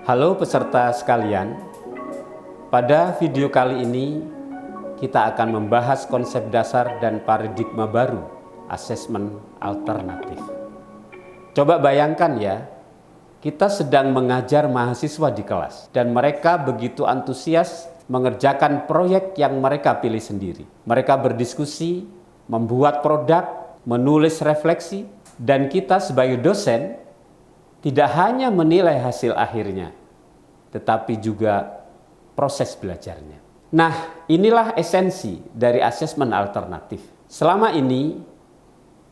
Halo peserta sekalian, pada video kali ini kita akan membahas konsep dasar dan paradigma baru asesmen alternatif. Coba bayangkan ya, kita sedang mengajar mahasiswa di kelas dan mereka begitu antusias mengerjakan proyek yang mereka pilih sendiri. Mereka berdiskusi, membuat produk, menulis refleksi, dan kita sebagai dosen tidak hanya menilai hasil akhirnya, tetapi juga proses belajarnya. Nah, inilah esensi dari asesmen alternatif. Selama ini,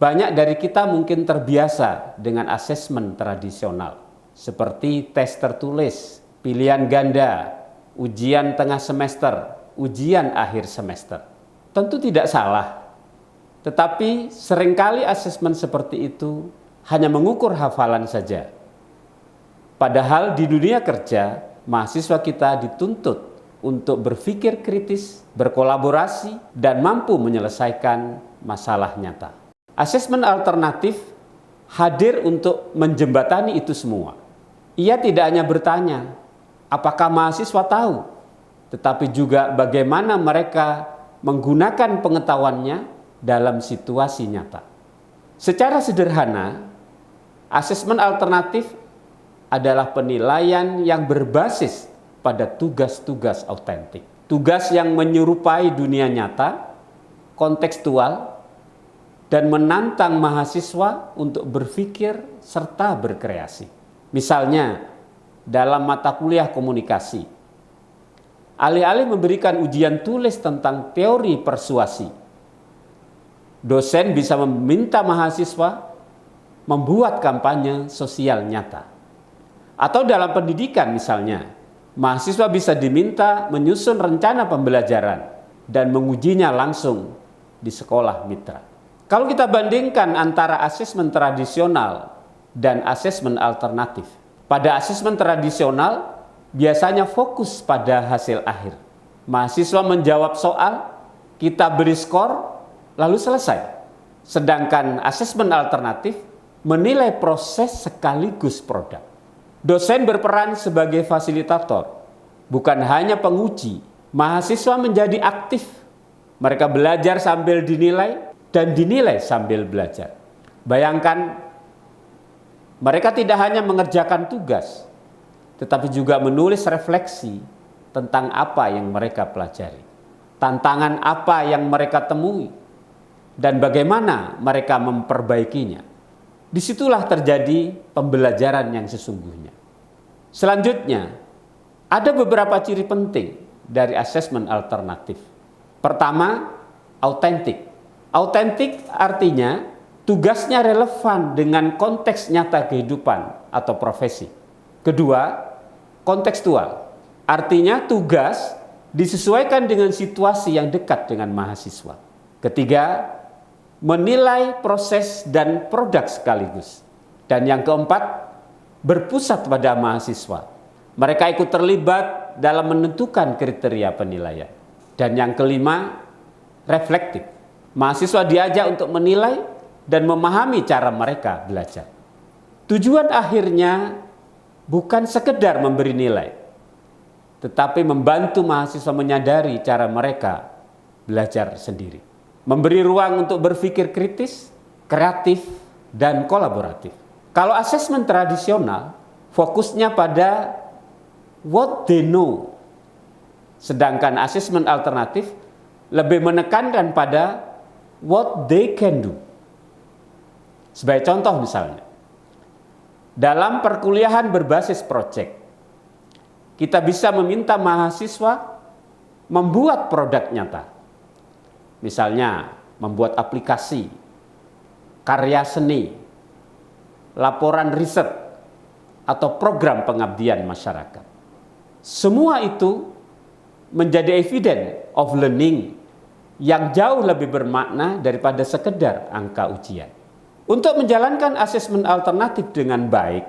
banyak dari kita mungkin terbiasa dengan asesmen tradisional, seperti tes tertulis, pilihan ganda, ujian tengah semester, ujian akhir semester. Tentu tidak salah, tetapi seringkali asesmen seperti itu hanya mengukur hafalan saja. Padahal di dunia kerja, mahasiswa kita dituntut untuk berpikir kritis, berkolaborasi, dan mampu menyelesaikan masalah nyata. Asesmen alternatif hadir untuk menjembatani itu semua. Ia tidak hanya bertanya, apakah mahasiswa tahu, tetapi juga bagaimana mereka menggunakan pengetahuannya dalam situasi nyata. Secara sederhana, asesmen alternatif adalah penilaian yang berbasis pada tugas-tugas autentik. Tugas yang menyerupai dunia nyata, kontekstual, dan menantang mahasiswa untuk berpikir serta berkreasi. Misalnya, dalam mata kuliah komunikasi, alih-alih memberikan ujian tulis tentang teori persuasi, dosen bisa meminta mahasiswa membuat kampanye sosial nyata. Atau dalam pendidikan misalnya, mahasiswa bisa diminta menyusun rencana pembelajaran dan mengujinya langsung di sekolah mitra. Kalau kita bandingkan antara asesmen tradisional dan asesmen alternatif, pada asesmen tradisional biasanya fokus pada hasil akhir. Mahasiswa menjawab soal, kita beri skor, lalu selesai. Sedangkan asesmen alternatif menilai proses sekaligus produk. Dosen berperan sebagai fasilitator, bukan hanya penguji. Mahasiswa menjadi aktif. Mereka belajar sambil dinilai dan dinilai sambil belajar. Bayangkan, mereka tidak hanya mengerjakan tugas, tetapi juga menulis refleksi tentang apa yang mereka pelajari, tantangan apa yang mereka temui, dan bagaimana mereka memperbaikinya. Disitulah terjadi pembelajaran yang sesungguhnya. Selanjutnya, ada beberapa ciri penting dari asesmen alternatif. Pertama, autentik. Autentik artinya tugasnya relevan dengan konteks nyata kehidupan atau profesi. Kedua, kontekstual. Artinya tugas disesuaikan dengan situasi yang dekat dengan mahasiswa. Ketiga, menilai proses dan produk sekaligus. Dan yang keempat, berpusat pada mahasiswa. Mereka ikut terlibat dalam menentukan kriteria penilaian. Dan yang kelima, reflektif. Mahasiswa diajak untuk menilai dan memahami cara mereka belajar. Tujuan akhirnya bukan sekedar memberi nilai, tetapi membantu mahasiswa menyadari cara mereka belajar sendiri. Memberi ruang untuk berpikir kritis, kreatif, dan kolaboratif. Kalau asesmen tradisional, fokusnya pada what they know. Sedangkan asesmen alternatif lebih menekankan pada what they can do. Sebagai contoh misalnya, dalam perkuliahan berbasis proyek, kita bisa meminta mahasiswa membuat produk nyata. Misalnya, membuat aplikasi, karya seni, laporan riset, atau program pengabdian masyarakat. Semua itu menjadi evidence of learning yang jauh lebih bermakna daripada sekedar angka ujian. Untuk menjalankan asesmen alternatif dengan baik,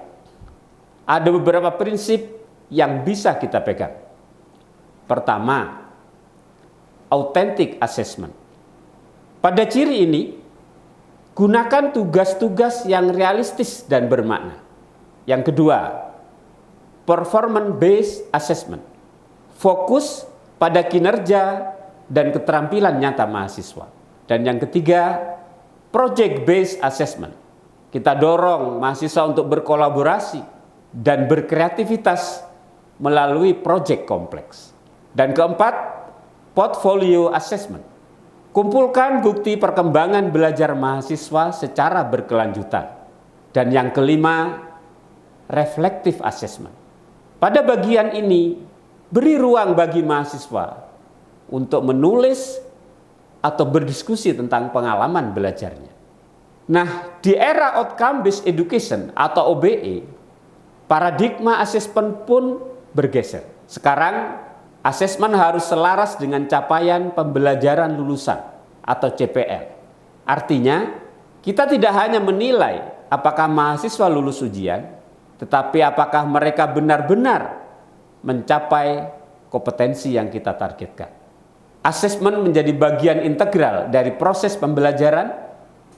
ada beberapa prinsip yang bisa kita pegang. Pertama, authentic assessment. Pada ciri ini, gunakan tugas-tugas yang realistis dan bermakna. Yang kedua, performance based assessment, fokus pada kinerja dan keterampilan nyata mahasiswa. Dan yang ketiga, project based assessment. Kita dorong mahasiswa untuk berkolaborasi dan berkreativitas melalui proyek kompleks. Dan keempat, portfolio assessment. Kumpulkan bukti perkembangan belajar mahasiswa secara berkelanjutan. Dan yang kelima, reflective assessment. Pada bagian ini, beri ruang bagi mahasiswa untuk menulis atau berdiskusi tentang pengalaman belajarnya. Nah, di era outcome based education atau OBE, paradigma asesmen pun bergeser. Sekarang, asesmen harus selaras dengan capaian pembelajaran lulusan atau CPL. Artinya, kita tidak hanya menilai apakah mahasiswa lulus ujian, tetapi apakah mereka benar-benar mencapai kompetensi yang kita targetkan. Asesmen menjadi bagian integral dari proses pembelajaran,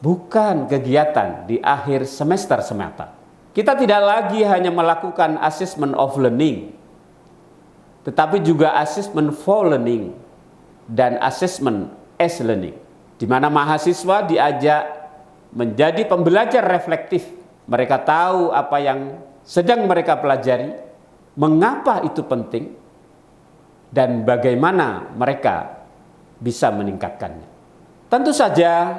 bukan kegiatan di akhir semester semata. Kita tidak lagi hanya melakukan assessment of learning, tetapi juga assessment for learning dan assessment as learning, di mana mahasiswa diajak menjadi pembelajar reflektif. Mereka tahu apa yang sedang mereka pelajari, mengapa itu penting, dan bagaimana mereka bisa meningkatkannya. Tentu saja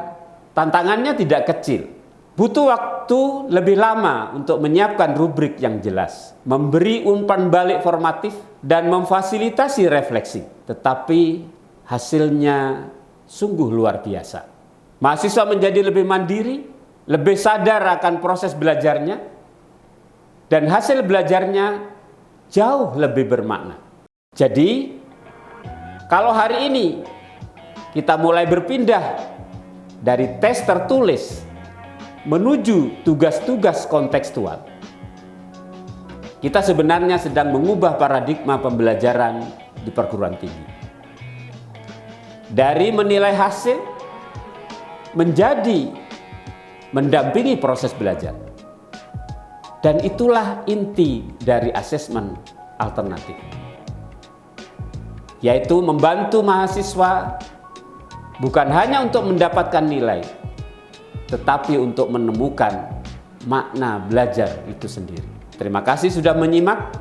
tantangannya tidak kecil. Butuh waktu lebih lama untuk menyiapkan rubrik yang jelas, memberi umpan balik formatif, dan memfasilitasi refleksi. Tetapi hasilnya sungguh luar biasa. Mahasiswa menjadi lebih mandiri, lebih sadar akan proses belajarnya, dan hasil belajarnya jauh lebih bermakna. Jadi, kalau hari ini kita mulai berpindah dari tes tertulis menuju tugas-tugas kontekstual, kita sebenarnya sedang mengubah paradigma pembelajaran di perguruan tinggi. Dari menilai hasil menjadi mendampingi proses belajar. Dan itulah inti dari asesmen alternatif, yaitu membantu mahasiswa bukan hanya untuk mendapatkan nilai, tetapi untuk menemukan makna belajar itu sendiri. Terima kasih sudah menyimak.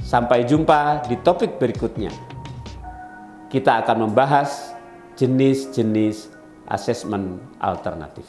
Sampai jumpa di topik berikutnya. Kita akan membahas jenis-jenis asesmen alternatif.